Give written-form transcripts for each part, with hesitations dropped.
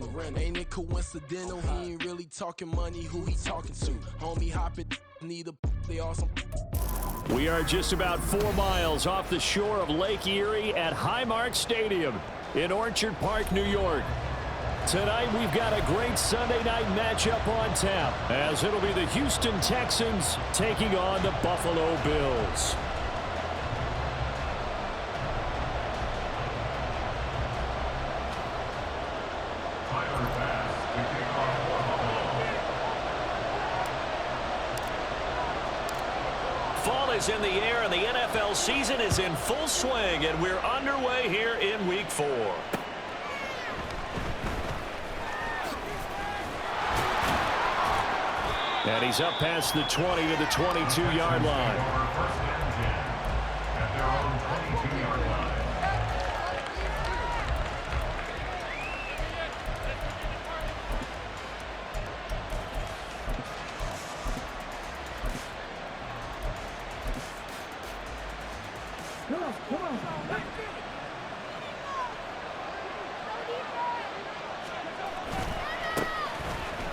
rental. Ain't it coincidental? He ain't really talking money, who he talking to? Homie hoppin', need a they awesome. We are just about 4 miles off the shore of Lake Erie at Highmark Stadium in Orchard Park, New York. Tonight we've got a great Sunday night matchup on tap, as it'll be the Houston Texans taking on the Buffalo Bills. Fall is in the air and the NFL season is in full swing, and we're underway here in Week 4. And he's up past the 20 to the 22-yard line. At their own 22-yard line.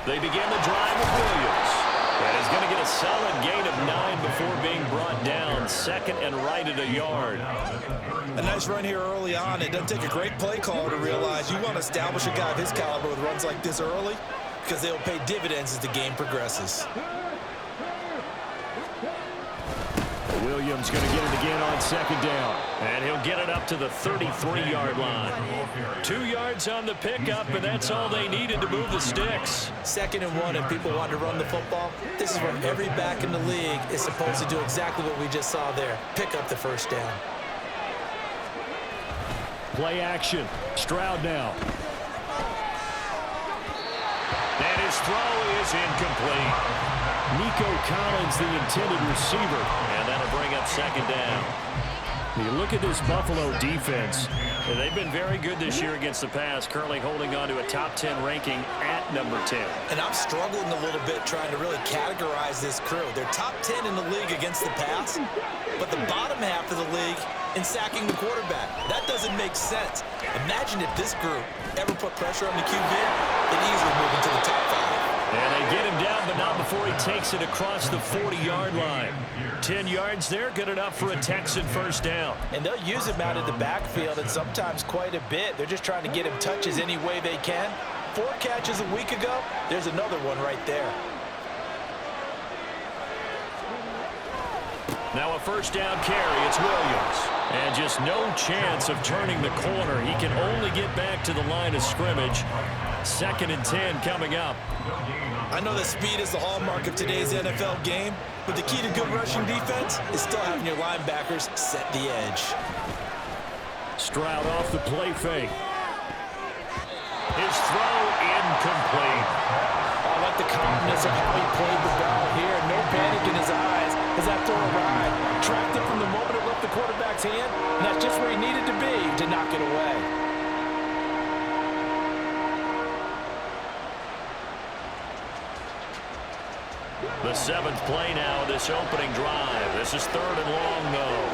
They begin the drive with Williams. And he's going to get a solid gain of 9 before being brought down. Second and right at a yard. A nice run here early on. It doesn't take a great play caller to realize you want to establish a guy of his caliber with runs like this early, because they'll pay dividends as the game progresses. Williams going to get it again on second down. And he'll get it up to the 33-yard line. 2 yards on the pickup, and that's all they needed to move the sticks. 2nd and 1, and people want to run the football. This is where every back in the league is supposed to do exactly what we just saw there. Pick up the first down. Play action. Stroud now. And his throw is incomplete. Nico Collins, the intended receiver, and that'll bring up second down. You look at this Buffalo defense. They've been very good this year against the pass, currently holding on to a top 10 ranking at number 10. And I'm struggling a little bit trying to really categorize this crew. They're top 10 in the league against the pass, but the bottom half of the league in sacking the quarterback. That doesn't make sense. Imagine if this group ever put pressure on the QB, they'd easily move into the top 5. And they get him down, but not before he takes it across the 40-yard line. 10 yards there, good enough for a Texan first down. And they'll use him out of the backfield, and sometimes quite a bit. They're just trying to get him touches any way they can. 4 catches a week ago, there's another one right there. Now a first down carry, it's Williams. And just no chance of turning the corner. He can only get back to the line of scrimmage. 2nd and 10 coming up. I know that speed is the hallmark of today's NFL game, but the key to good rushing defense is still having your linebackers set the edge. Stroud off the play fake. His throw incomplete. I like the confidence of how he played the ball here. No panic in his eyes as that throw arrived. Tracked it from the moment it left the quarterback's hand, and that's just where he needed to be to knock it away. The 7th play now of this opening drive. This is 3rd and long, though.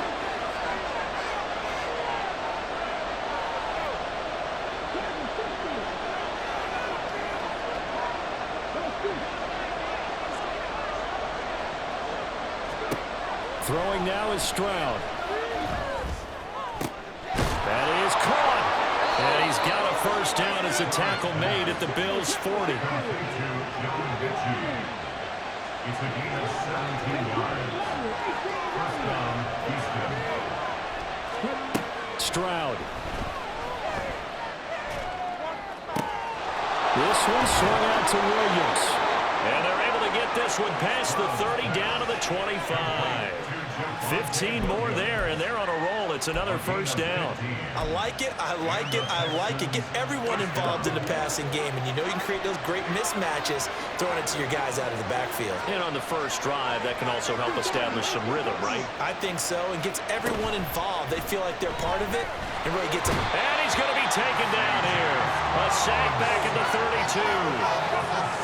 Throwing now is Stroud. That is caught. And he's got a first down as a tackle made at the Bills' 40. It's a gain of 17 yards. First down, Houston. Stroud. This one swung out to Williams. And they're able to get this one past the 30 down to the 25. 15 more there, and they're on a roll. It's another first down. I like it, I like it, I like it. Get everyone involved in the passing game, and you know you can create those great mismatches throwing it to your guys out of the backfield. And on the first drive, that can also help establish some rhythm, right? I think so, and gets everyone involved. They feel like they're part of it, and really gets them. And he's going to be taken down here. A sack back at the 32.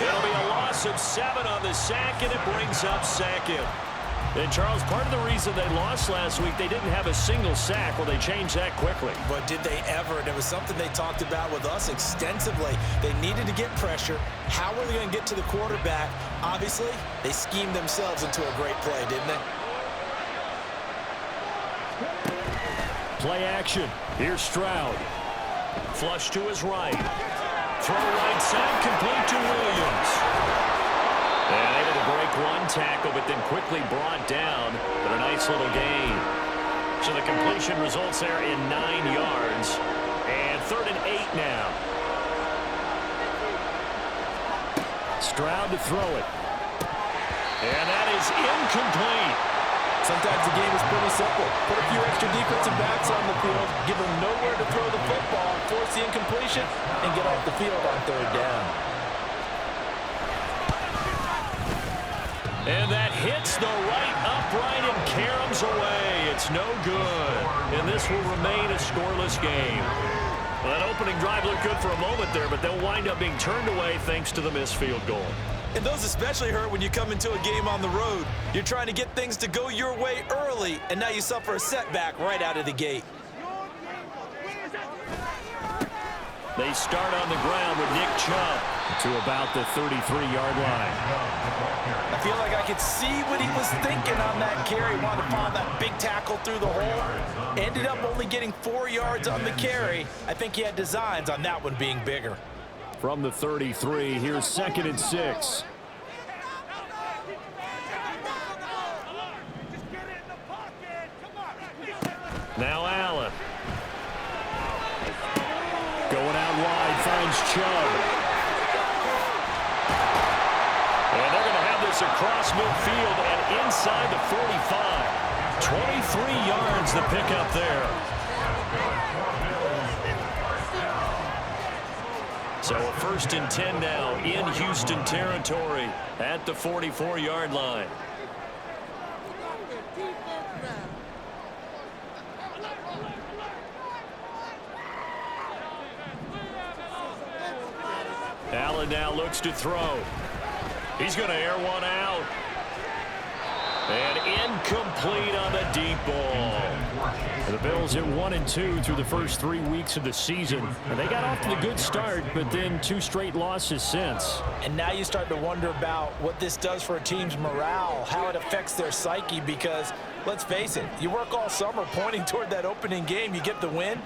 It'll be a loss of 7 on the sack, and it brings up second. And, Charles, part of the reason they lost last week, they didn't have a single sack. Well, they changed that quickly. But did they ever? And it was something they talked about with us extensively. They needed to get pressure. How were they going to get to the quarterback? Obviously, they schemed themselves into a great play, didn't they? Play action. Here's Stroud. Flush to his right. Throw right side, complete to Williams. And able to break one tackle, but then quickly brought down. But a nice little gain. So the completion results there in 9 yards. And 3rd and 8 now. Stroud to throw it. And that is incomplete. Sometimes the game is pretty simple. Put a few extra defensive backs on the field, give them nowhere to throw the football, force the incompletion, and get off the field on 3rd down. And that hits the right upright and caroms away. It's no good. And this will remain a scoreless game. Well, that opening drive looked good for a moment there, but they'll wind up being turned away thanks to the missed field goal. And those especially hurt when you come into a game on the road. You're trying to get things to go your way early, and now you suffer a setback right out of the gate. They start on the ground with Nick Chubb to about the 33-yard line. I feel like I could see what he was thinking on that carry. Wanted to find that big tackle through the hole. Ended up only getting 4 yards on the carry. I think he had designs on that one being bigger. From the 33, here's 2nd and 6. Now Allen. Going out wide, finds Chubb. And they're going to have this across midfield and inside the 45. 23 yards the pickup there. So a 1st and 10 now in Houston territory at the 44-yard line. Allen now looks to throw. He's going to air one out. And incomplete on the deep ball. The Bills at 1-2 through the first 3 weeks of the season. And they got off to a good start, but then 2 straight losses since. And now you start to wonder about what this does for a team's morale, how it affects their psyche, because let's face it, you work all summer pointing toward that opening game, you get the win,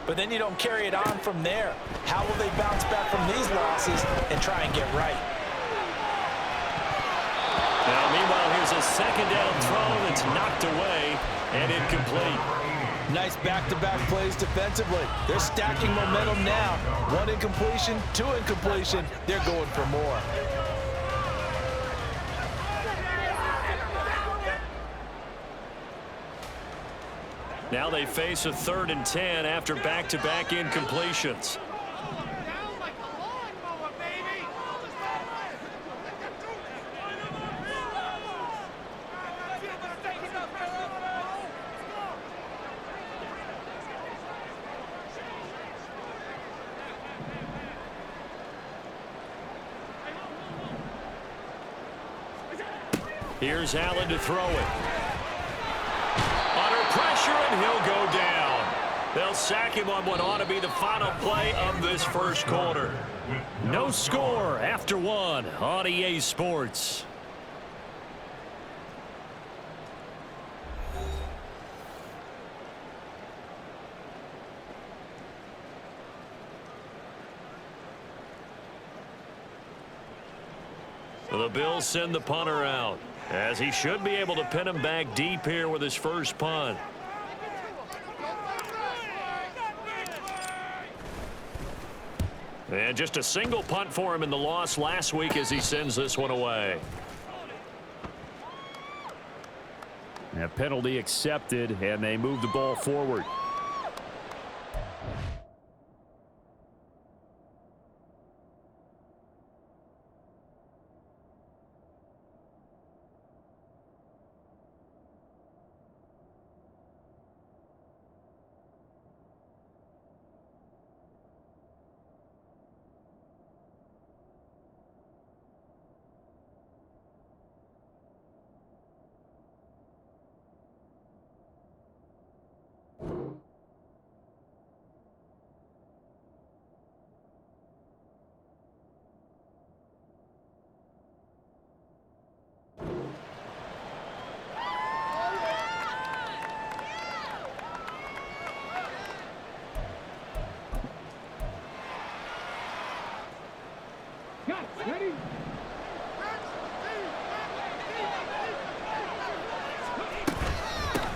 but then you don't carry it on from there. How will they bounce back from these losses and try and get right? Now, meanwhile, here's a 2nd down throw that's knocked away and incomplete. Nice back-to-back plays defensively. They're stacking momentum now. 1 incompletion, 2 incompletion. They're going for more. Now they face a 3rd and 10 after back-to-back incompletions. Here's Allen to throw it. Under pressure, and he'll go down. They'll sack him on what ought to be the final play of this first quarter. No score after 1 on EA Sports. The Bills send the punter out, as he should be able to pin him back deep here with his first punt. And just a single punt for him in the loss last week as he sends this one away. A penalty accepted, and they move the ball forward.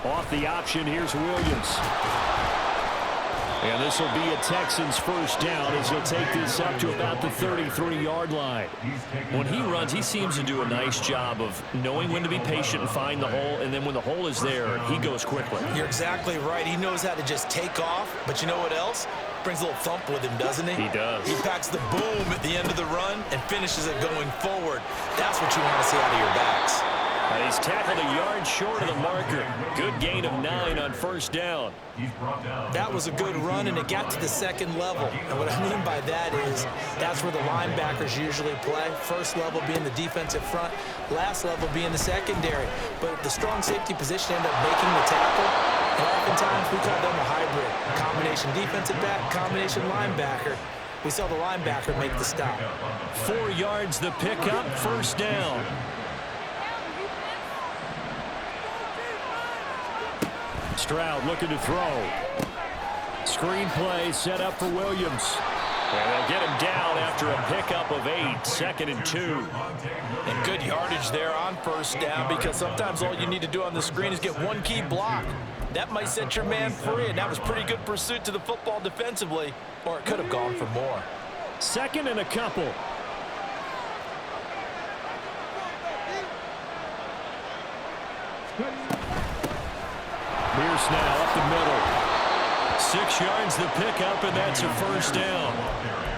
Off the option, here's Williams. And this will be a Texans first down as he'll take this up to about the 33-yard line. When he runs, he seems to do a nice job of knowing when to be patient and find the hole, and then when the hole is there, he goes quickly. You're exactly right. He knows how to just take off, but you know what else? Brings a little thump with him, doesn't he? He does. He packs the boom at the end of the run and finishes it going forward. That's what you want to see out of your backs. And he's tackled a yard short of the marker. Good gain of 9 on first down. That was a good run, and it got to the second level. And what I mean by that is that's where the linebackers usually play. First level being the defensive front, last level being the secondary. But the strong safety position ended up making the tackle. And oftentimes we call them a hybrid. Combination defensive back, combination linebacker. We saw the linebacker make the stop. 4 yards the pickup, first down. Stroud looking to throw. Screen play set up for Williams. And they'll get him down after a pickup of 8, 2nd and 2. And good yardage there on first down, because sometimes all you need to do on the screen is get one key block. That might set your man free, and that was pretty good pursuit to the football defensively, or it could have gone for more. 2nd and a couple. Pierce now up the middle. 6 yards the pickup, and that's a first down.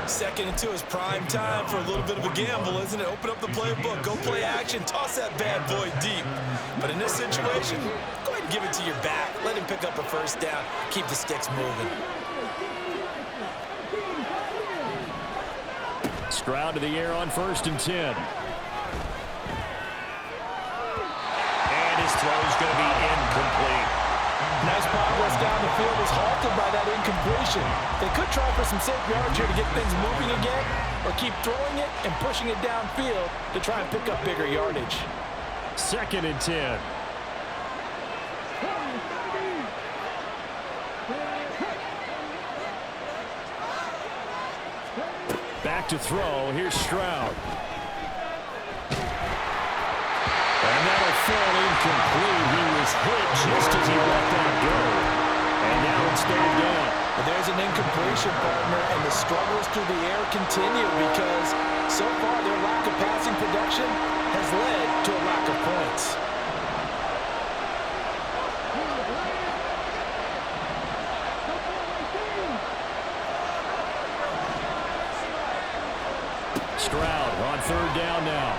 2nd and 2 is prime time for a little bit of a gamble, isn't it? Open up the playbook, go play action, toss that bad boy deep. But in this situation, go ahead and give it to your back. Let him pick up a first down. Keep the sticks moving. Stroud to the air on 1st and 10. And his throw is going to be incomplete. Nice progress down the field was halted by that incompletion. They could try for some safe yards here to get things moving again, or keep throwing it and pushing it downfield to try and pick up bigger yardage. 2nd and 10. Back to throw. Here's Stroud. And that'll fall incomplete. He was hit just as he let that go. And now it's 3rd down. Well, there's an incompletion, partner, and the struggles through the air continue because so far their lack of passing production has led to a lack of points. Stroud on 3rd down now.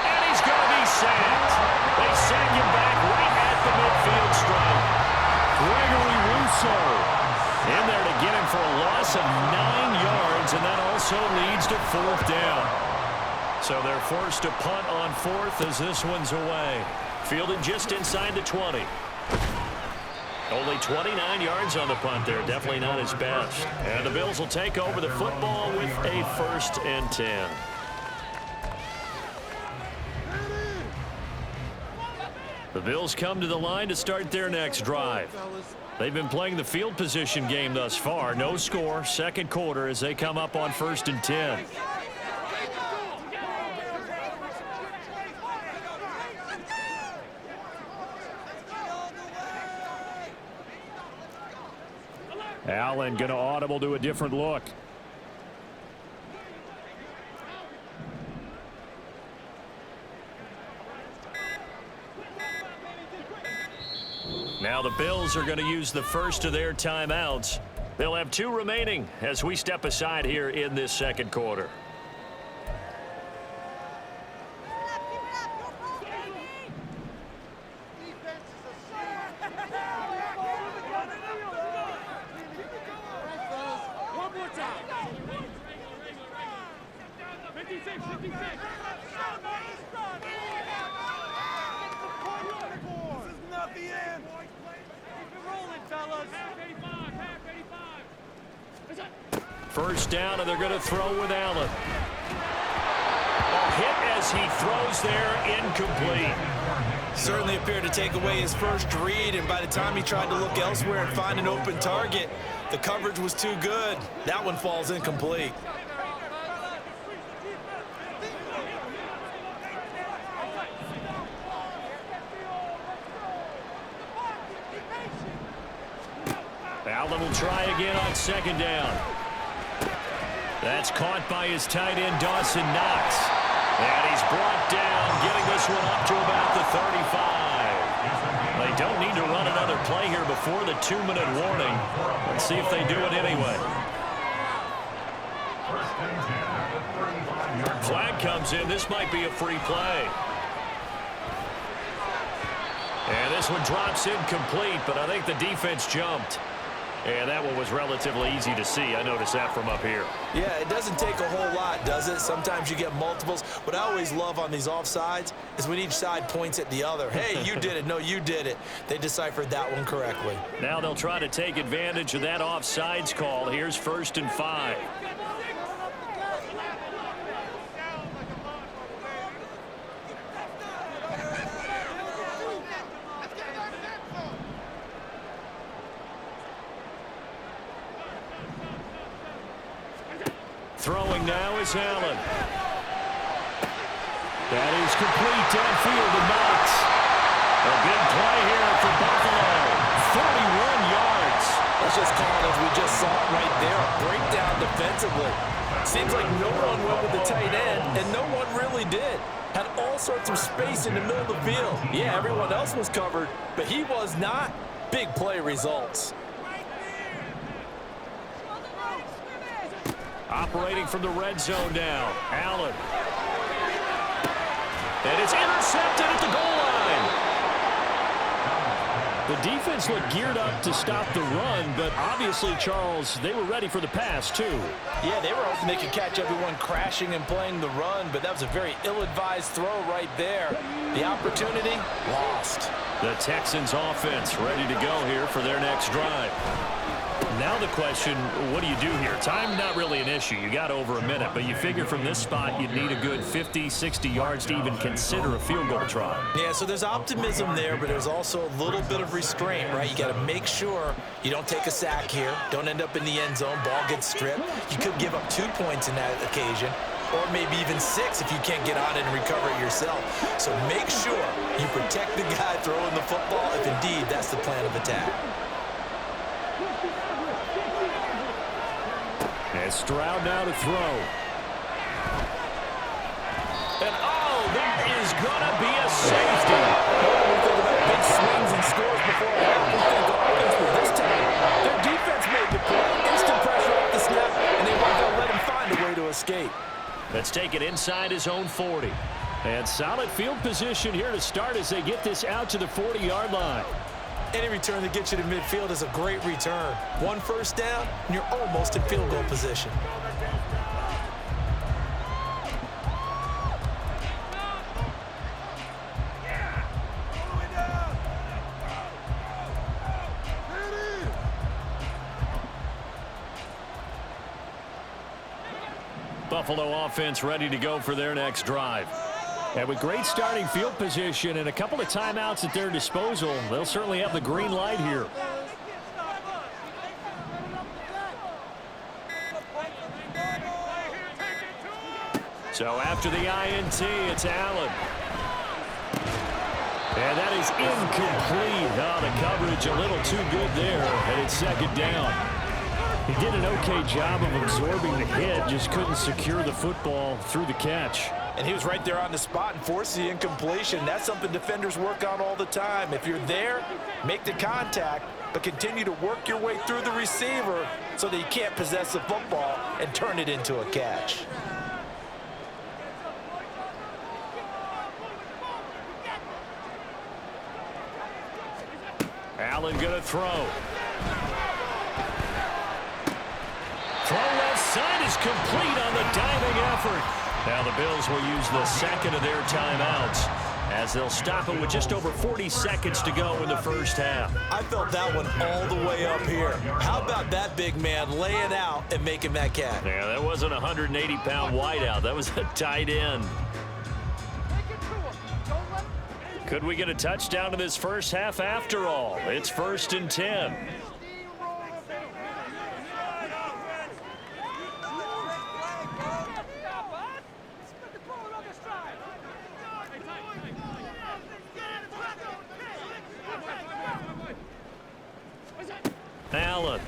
And he's going to be sacked. They sack him back right at the midfield stripe. Gregory Rousseau in there to get him for a loss of 9 yards, and that also leads to 4th down. So they're forced to punt on 4th as this one's away. Fielded just inside the 20. Only 29 yards on the punt there. Definitely not his best. And the Bills will take over the football with a 1st and 10. The Bills come to the line to start their next drive. They've been playing the field position game thus far. No score, 2nd quarter as they come up on 1st and 10. Allen going to audible to a different look. Now the Bills are going to use the first of their timeouts. They'll have 2 remaining as we step aside here in this 2nd quarter. First down, and they're going to throw with Allen. A hit as he throws there, incomplete. Certainly appeared to take away his first read, and by the time he tried to look elsewhere and find an open target, the coverage was too good. That one falls incomplete. Allen will try again on second down. That's caught by his tight end, Dawson Knox. And he's brought down, getting this one up to about the 35. They don't need to run another play here before the 2-minute warning. Let's see if they do it anyway. Flag comes in. This might be a free play. And this one drops incomplete, but I think the defense jumped. And that one was relatively easy to see. I noticed that from up here. Yeah, it doesn't take a whole lot, does it? Sometimes you get multiples. What I always love on these offsides is when each side points at the other. Hey, you did it. No, you did it. They deciphered that one correctly. Now they'll try to take advantage of that offsides call. Here's 1st and 5. Throwing now is Allen. That is complete downfield to Knox. A big play here for Buffalo. 41 yards. Let's just call it as we just saw it right there. A breakdown defensively. Seems like no one went with the tight end, and no one really did. Had all sorts of space in the middle of the field. Yeah, everyone else was covered, but he was not. Big play results. Operating from the red zone now. Allen. And it's intercepted at the goal line. The defense looked geared up to stop the run, but obviously, Charles, they were ready for the pass, too. Yeah, they were hoping they could catch everyone crashing and playing the run, but that was a very ill-advised throw right there. The opportunity, lost. The Texans offense ready to go here for their next drive. Now the question, what do you do here? Time not really an issue. You got over a minute, but you figure from this spot you'd need a good 50, 60 yards to even consider a field goal try. Yeah, so there's optimism there, but there's also a little bit of restraint, right? You got to make sure you don't take a sack here, don't end up in the end zone, ball gets stripped. You could give up 2 points in that occasion, or maybe even 6 if you can't get on it and recover it yourself. So make sure you protect the guy throwing the football if indeed that's the plan of attack. And Stroud now to throw. And oh, that is going to be a safety. We think about big swings and scores before a half. We think offense, but this time their defense made the play. Instant pressure off the snap, and they weren't going to let him find a way to escape. Let's take it inside his own 40. And solid field position here to start as they get this out to the 40-yard line. Any return that gets you to midfield is a great return. 1 first down, and you're almost in field goal position. Buffalo offense ready to go for their next drive. And with great starting field position and a couple of timeouts at their disposal, they'll certainly have the green light here. So after the INT, it's Allen. And that is incomplete. Oh, the coverage a little too good there, and it's second down. He did an okay job of absorbing the hit, just couldn't secure the football through the catch. And he was right there on the spot and forced the incompletion. That's something defenders work on all the time. If you're there, make the contact, but continue to work your way through the receiver so that you can't possess the football and turn it into a catch. Allen gonna throw. Throw left side is complete on the diving effort. Now the Bills will use the second of their timeouts as they'll stop it with just over 40 seconds to go in the first half. I felt that one all the way up here. How about that big man laying out and making that catch? Yeah, that wasn't a 180-pound wideout. That was a tight end. Could we get a touchdown in this first half after all? It's 1st and 10. Allen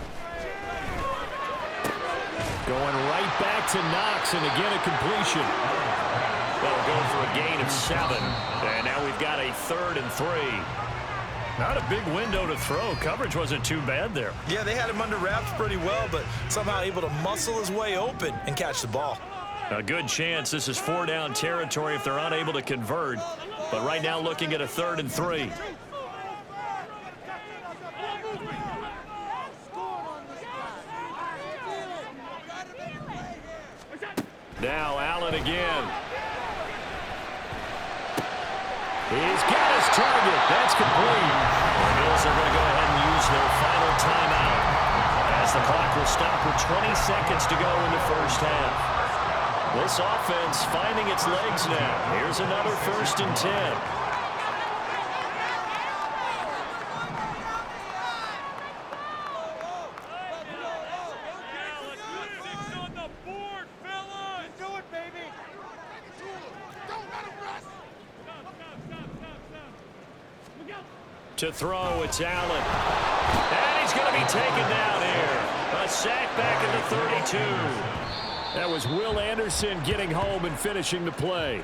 back to Knox, and again a completion. That'll go for a gain of 7. And now we've got a 3rd and 3. Not a big window to throw. Coverage wasn't too bad there. Yeah, they had him under wraps pretty well, but somehow able to muscle his way open and catch the ball. A good chance this is 4-down territory if they're unable to convert. But right now looking at a 3rd and 3. Now Allen again. He's got his target. That's complete. The Bills are going to go ahead and use their final timeout as the clock will stop with 20 seconds to go in the first half. This offense finding its legs now. Here's another 1st and 10. To throw, it's Allen. And he's going to be taken down here. A sack back at the 32. That was Will Anderson getting home and finishing the play.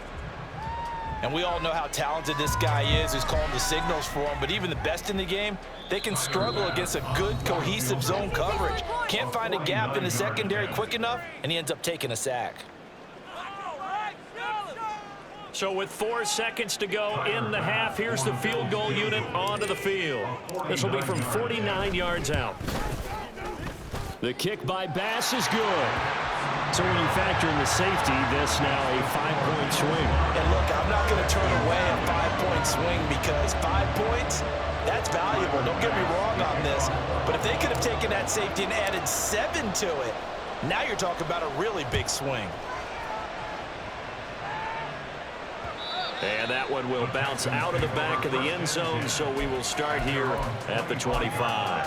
And we all know how talented this guy is who's calling the signals for him, but even the best in the game, they can struggle against a good, cohesive zone coverage. Can't find a gap in the secondary quick enough, and he ends up taking a sack. So with 4 seconds to go in the half, here's the field goal unit onto the field. This will be from 49 yards out. The kick by Bass is good. So when you factor in the safety, this now a 5-point swing. And look, I'm not going to turn away a 5-point swing because 5 points, that's valuable. Don't get me wrong on this. But if they could have taken that safety and added 7 to it, now you're talking about a really big swing. And that one will bounce out of the back of the end zone, so we will start here at the 25.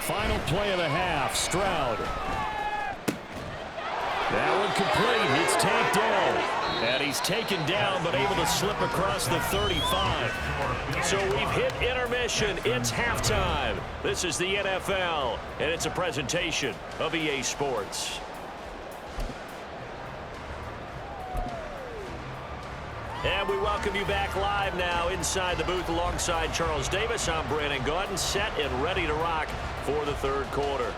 Final play of the half, Stroud. That one complete. It's tagged down. And he's taken down, but able to slip across the 35. So we've hit intermission. It's halftime. This is the NFL, and it's a presentation of EA Sports. And we welcome you back live now inside the booth alongside Charles Davis. I'm Brandon Gaudin, set and ready to rock for the third quarter.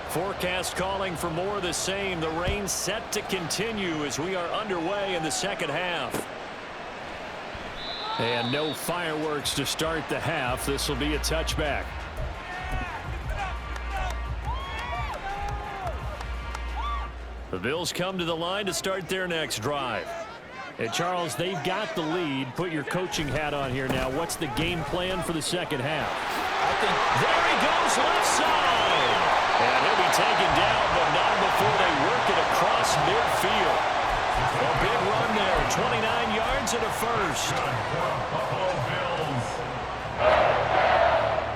Forecast calling for more of the same. The rain set to continue as we are underway in the second half. And no fireworks to start the half. This will be a touchback. The Bills come to the line to start their next drive. And Charles, they've got the lead. Put your coaching hat on here now. What's the game plan for the second half? I think there he goes, left side. And he'll be taken down, but not before they work it across midfield. A big run there, 29 yards and a first. Buffalo Bills.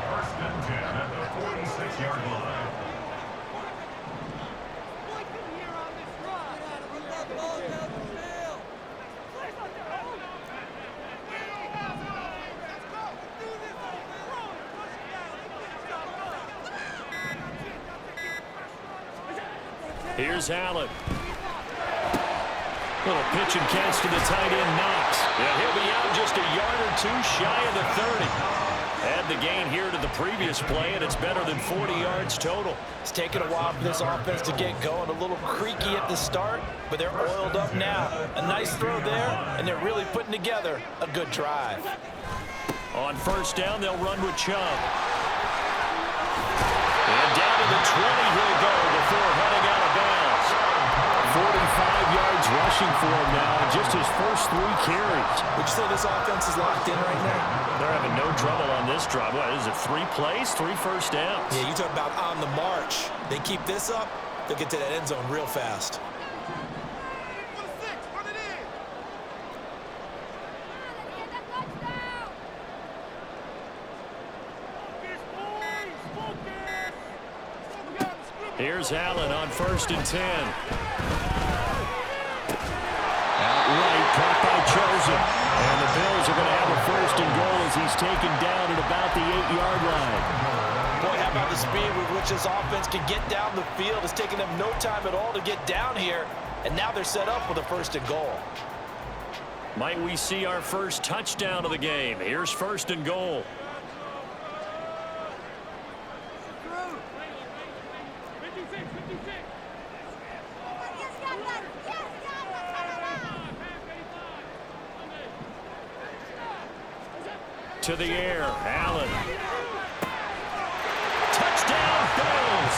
First and 10 at the 46-yard line. Here's Allen. Little pitch and catch to the tight end, Knox. Yeah, he'll be out just a yard or two shy of the 30. Add the gain here to the previous play, and it's better than 40 yards total. it's taken a while for this offense to get going. A little creaky at the start, but they're oiled up now. A nice throw there, and they're really putting together a good drive. On first down, they'll run with Chubb. And down to the 20 he'll go before heading out of bounds. 45 yards rushing for him now, just his first 3 carries. Would you say this offense is locked in right now? They're having no trouble on this drive. What is it, 3 plays, 3 first downs? Yeah, you talk about on the march. They keep this up, they'll get to that end zone real fast. Here's Allen on 1st and 10. Outright caught by Chosen. And the Bills are going to have a 1st and goal as he's taken down at about the 8-yard line. Boy, how about the speed with which this offense can get down the field? It's taken them no time at all to get down here. And now they're set up with a 1st and goal. Might we see our first touchdown of the game? Here's 1st and goal. To the air, Allen. Touchdown, Bills.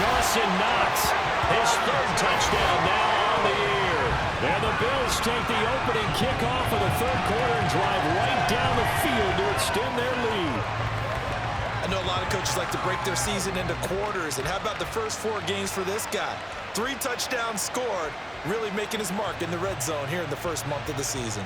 Dawson Knox, his 3rd touchdown now on the year. And the Bills take the opening kickoff of the 3rd quarter and drive right down the field to extend their lead. I know a lot of coaches like to break their season into quarters, and how about the first 4 games for this guy? 3 touchdowns scored, really making his mark in the red zone here in the first month of the season.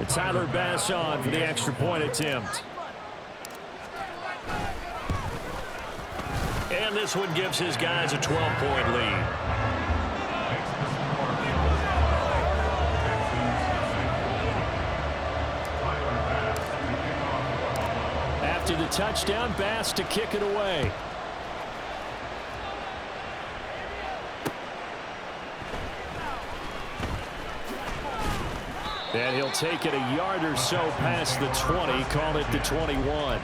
Tyler Bass on for the extra point attempt. And this one gives his guys a 12-point lead. After the touchdown, Bass to kick it away. And he'll take it a yard or so past the 20, call it the 21.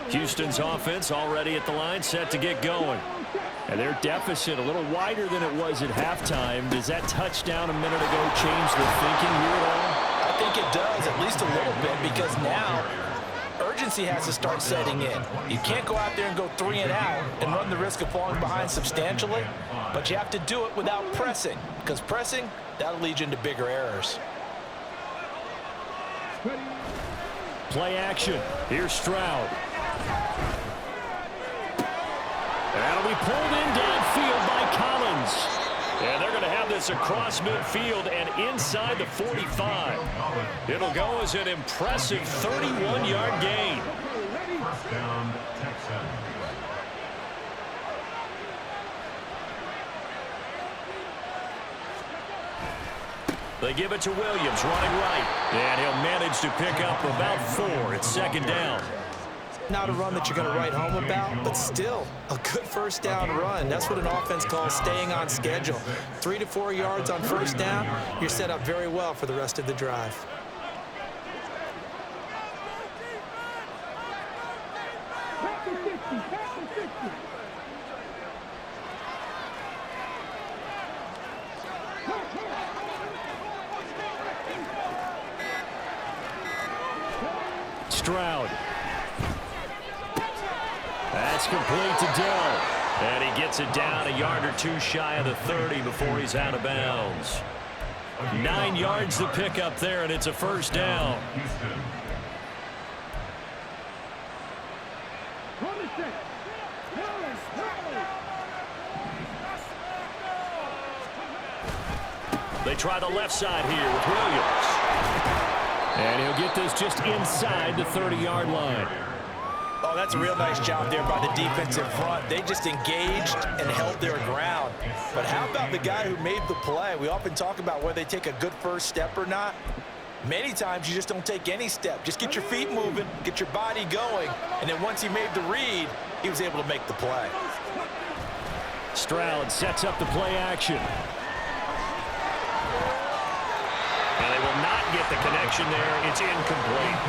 Houston's offense already at the line, set to get going. And their deficit a little wider than it was at halftime. Does that touchdown a minute ago change the thinking here at all? I think it does, at least a little bit, because now urgency has to start setting in. You can't go out there and go 3 and out and run the risk of falling behind substantially, but you have to do it without pressing, because pressing, that'll lead you into bigger errors. Play action. Here's Stroud. That'll be pulled in downfield by Collins. And they're going to have this across midfield and inside the 45. It'll go as an impressive 31-yard gain. First down, Texans. They give it to Williams, running right. And he'll manage to pick up about 4. It's 2nd down. Not a run that you're going to write home about, but still a good first down run. That's what an offense calls staying on schedule. 3 to 4 yards on first down, you're set up very well for the rest of the drive. Stroud. That's complete to Dell. And he gets it down a yard or 2 shy of the 30 before he's out of bounds. 9 yards to pick up there, and it's a first down. They try the left side here with Williams. And he'll get this just inside the 30-yard line. Oh, that's a real nice job there by the defensive front. They just engaged and held their ground. But how about the guy who made the play? We often talk about whether they take a good first step or not. Many times you just don't take any step. Just get your feet moving, get your body going, and then once he made the read, he was able to make the play. Stroud sets up the play action. And they will not get the connection there. It's incomplete.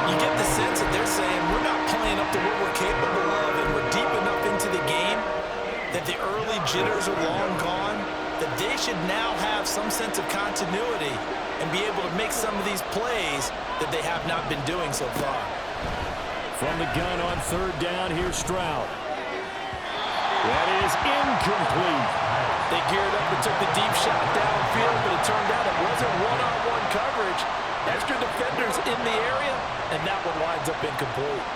You get the sense that they're saying we're not playing up to what we're capable of, and we're deep enough into the game that the early jitters are long gone. that they should now have some sense of continuity and be able to make some of these plays that they have not been doing so far. From the gun on third down, here's Stroud. That is incomplete. They geared up and took the deep shot downfield, but it turned out it wasn't one-on-one coverage. Extra defenders in the area, and that one winds up incomplete.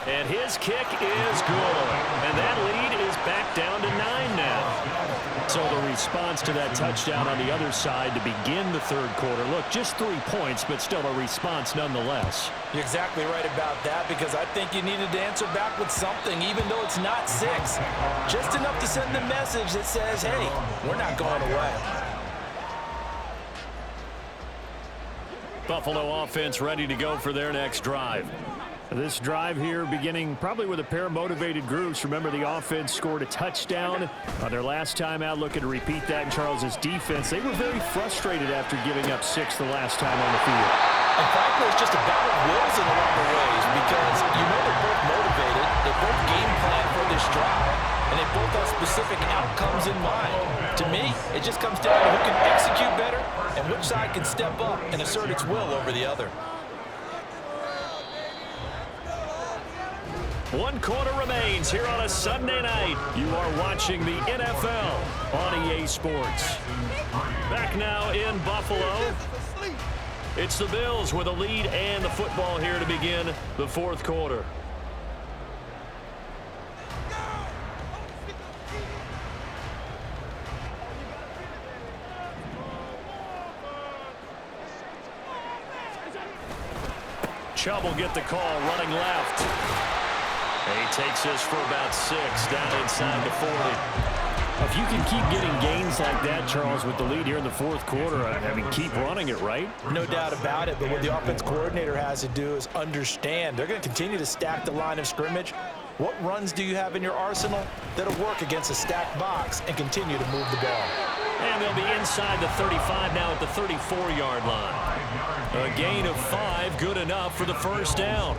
And his kick is good. And that lead is back down to 9 now. So the response to that touchdown on the other side to begin the third quarter. Look, just 3 points, but still a response nonetheless. You're exactly right about that, because I think you needed to answer back with something, even though it's not 6. Just enough to send the message that says, hey, we're not going away. Buffalo offense ready to go for their next drive. This drive here beginning probably with a pair of motivated groups. Remember, the offense scored a touchdown on their last time out, looking to repeat that in Charles's defense. They were very frustrated after giving up 6 the last time on the field. And frankly, it's just a battle of wills in a lot of ways, because you know they're both motivated, they both game plan for this drive, and they both have specific outcomes in mind. To me, it just comes down to who can execute better and which side can step up and assert its will over the other. 1 quarter remains here on a Sunday night. You are watching the NFL on EA Sports. Back now in Buffalo. It's the Bills with a lead and the football here to begin the fourth quarter. Chubb will get the call, running left. And he takes this for about 6, down inside the 40. If you can keep getting gains like that, Charles, with the lead here in the fourth quarter, I mean, keep running it, right? No doubt about it, but what the offense coordinator has to do is understand they're going to continue to stack the line of scrimmage. What runs do you have in your arsenal that'll work against a stacked box and continue to move the ball? And they'll be inside the 35 now at the 34-yard line. A gain of 5, good enough for the first down.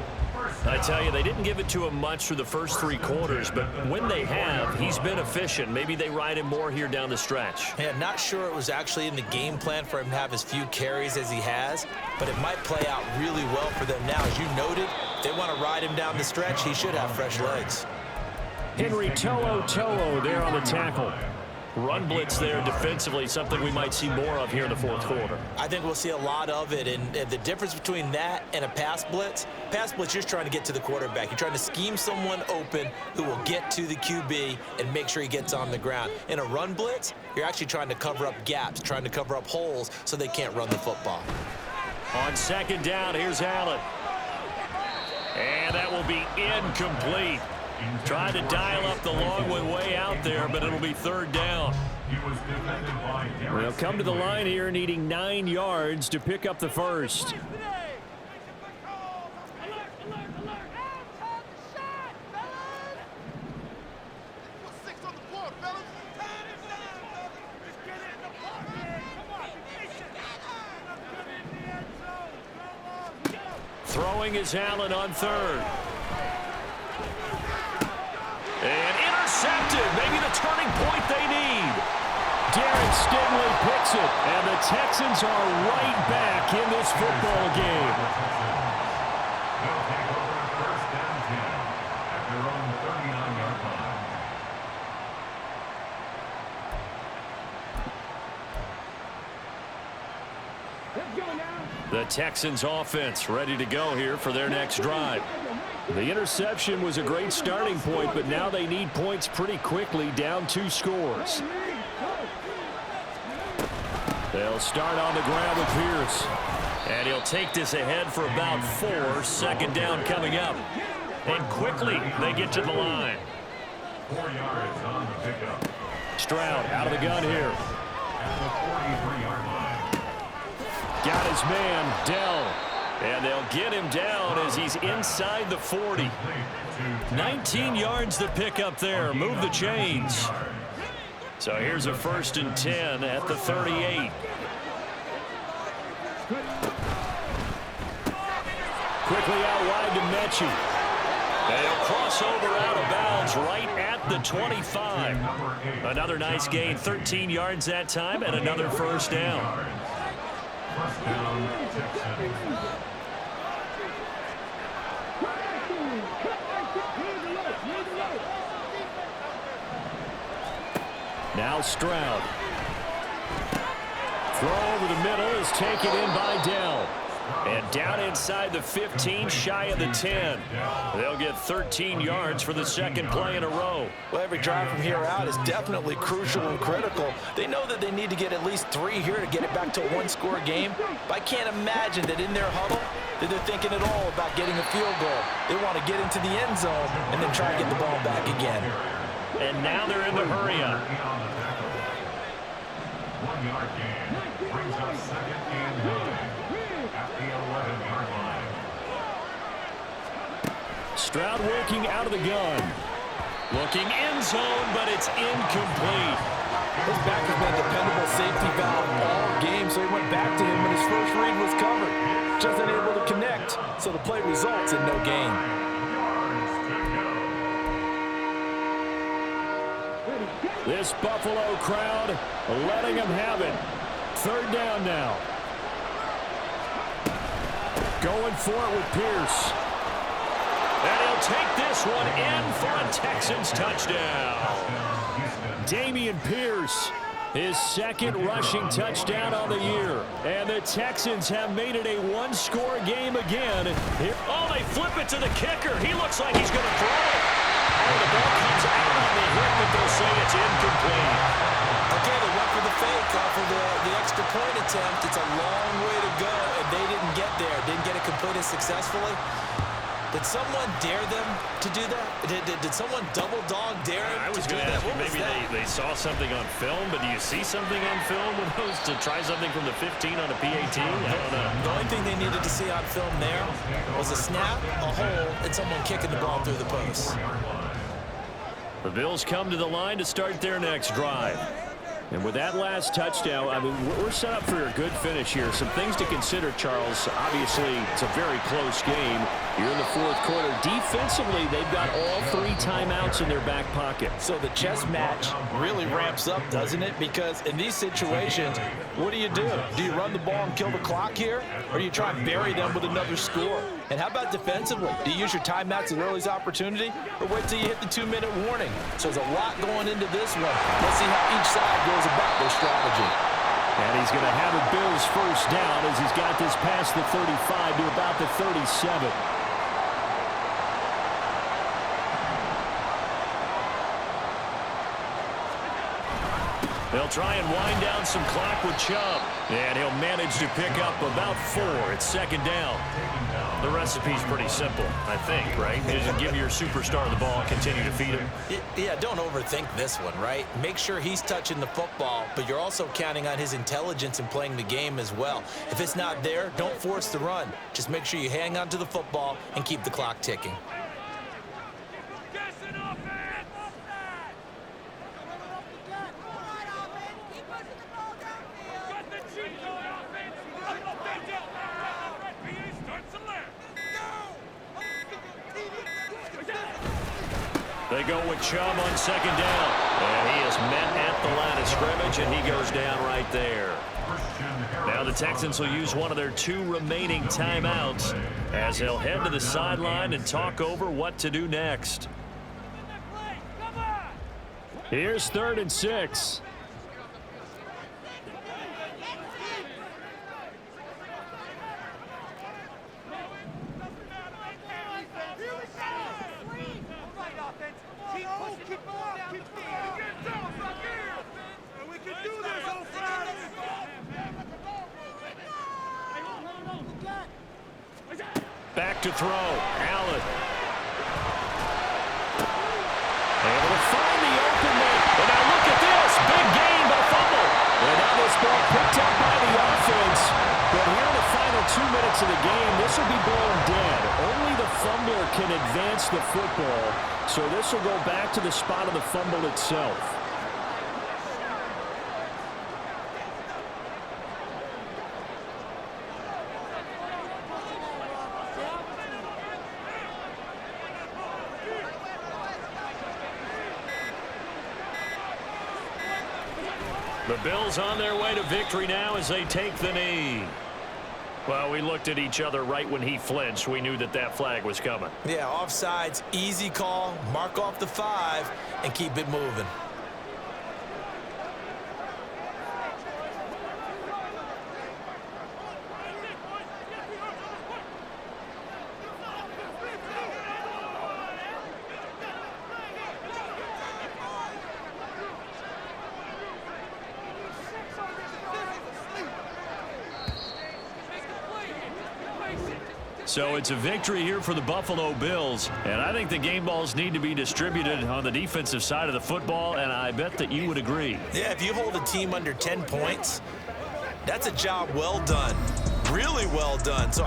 I tell you, they didn't give it to him much through the first 3 quarters, but when they have, he's been efficient. Maybe they ride him more here down the stretch. Yeah, not sure it was actually in the game plan for him to have as few carries as he has, but it might play out really well for them now. As you noted, if they want to ride him down the stretch, he should have fresh legs. Henry To'o there on the tackle. Run blitz there defensively, something we might see more of here in the fourth quarter. I think we'll see a lot of it, and the difference between that and a pass blitz, you're just trying to get to the quarterback. You're trying to scheme someone open who will get to the QB and make sure he gets on the ground. In a run blitz, you're actually trying to cover up gaps, trying to cover up holes so they can't run the football. On second down, here's Allen. And that will be incomplete. Trying to dial up the long one way out there, but it'll be third down. They'll come to the line here needing 9 yards to pick up the first. Throwing is Allen on third. And intercepted, maybe the turning point they need. Darren Stingley picks it, and the Texans are right back in this football game. They'll take over first down 10 at their own 39-yard line. The Texans offense ready to go here for their next drive. The interception was a great starting point, but now they need points pretty quickly, down 2 scores. They'll start on the ground with Pierce. And he'll take this ahead for about 4. Second down coming up. And quickly they get to the line. 4 yards on the pickup. Stroud out of the gun here. At the 43-yard line. Got his man, Dell. And they'll get him down as he's inside the 40. 19 yards to pick up there. Move the chains. So here's a 1st and 10 at the 38. Quickly out wide to Mechie. They'll cross over out of bounds right at the 25. Another nice gain, 13 yards that time, and another first down. First down, Texans. Now Stroud. Throw over the middle is taken in by Dell. And down inside the 15, shy of the 10. They'll get 13 yards for the second play in a row. Well, every drive from here out is definitely crucial and critical. They know that they need to get at least 3 here to get it back to a one-score game. But I can't imagine that in their huddle that they're thinking at all about getting a field goal. They want to get into the end zone and then try to get the ball back again. And now they're in the hurry-up. 1 yard gain brings us second and 9 at the 11-yard line. Stroud working out of the gun. Looking end zone, but it's incomplete. His back has been a dependable safety valve all game, so he went back to him when his first read was covered. Just unable to connect, so the play results in no gain. This Buffalo crowd letting them have it. Third down now. Going for it with Pierce. And he'll take this one in for a Texans touchdown. Damian Pierce, his second rushing touchdown on the year. And the Texans have made it a one-score game again. Oh, they flip it to the kicker. He looks like he's going to throw it. Oh, the ball comes out on the hip, but they'll say it's incomplete. Okay, they went for the fake off of the extra point attempt. It's a long way to go, and they didn't get there. Didn't get it completed successfully. Did someone dare them to do that? Did someone double dog dare them I was to do going to that? ask you, maybe they saw something on film, but do you see something on film with those to try something from the 15 on a PAT? I don't know. The only thing they needed to see on film there was a snap, a hole, and someone kicking the ball through the post. The Bills come to the line to start their next drive. And with that last touchdown, I mean, we're set up for a good finish here. Some things to consider, Charles. Obviously, it's a very close game. You're in the fourth quarter. Defensively, they've got all 3 timeouts in their back pocket. So the chess match really ramps up, doesn't it? Because in these situations, what do? Do you run the ball and kill the clock here? Or do you try and bury them with another score? And how about defensively? Do you use your timeouts as early as opportunity? Or wait till you hit the 2-minute warning? So there's a lot going into this one. Let's see how each side goes about their strategy. And he's going to have a Bills first down as he's got this past the 35 to about the 37. They'll try and wind down some clock with Chubb. And he'll manage to pick up about 4. It's second down. The recipe's pretty simple, I think, right? Just give your superstar the ball and continue to feed him. Yeah, don't overthink this one, right? Make sure he's touching the football, but you're also counting on his intelligence in playing the game as well. If it's not there, don't force the run. Just make sure you hang on to the football and keep the clock ticking. They go with Chubb on second down. And he is met at the line of scrimmage, and he goes down right there. Now the Texans will use one of their 2 remaining timeouts as they'll head to the sideline and talk over what to do next. Here's 3rd and 6. Back to throw. Allen. Able to find the open man. And now look at this. Big gain by fumble. And now this ball picked up by the offense. But here in the final 2 minutes of the game, this will be blown dead. Only the fumbler can advance the football. So this will go back to the spot of the fumble itself. The Bills on their way to victory now as they take the knee. Well, we looked at each other right when he flinched. We knew that that flag was coming. Yeah, offsides, easy call. Mark off the 5 and keep it moving. So it's a victory here for the Buffalo Bills, and I think the game balls need to be distributed on the defensive side of the football, and I bet that you would agree. Yeah, if you hold a team under 10 points, that's a job well done, really well done. So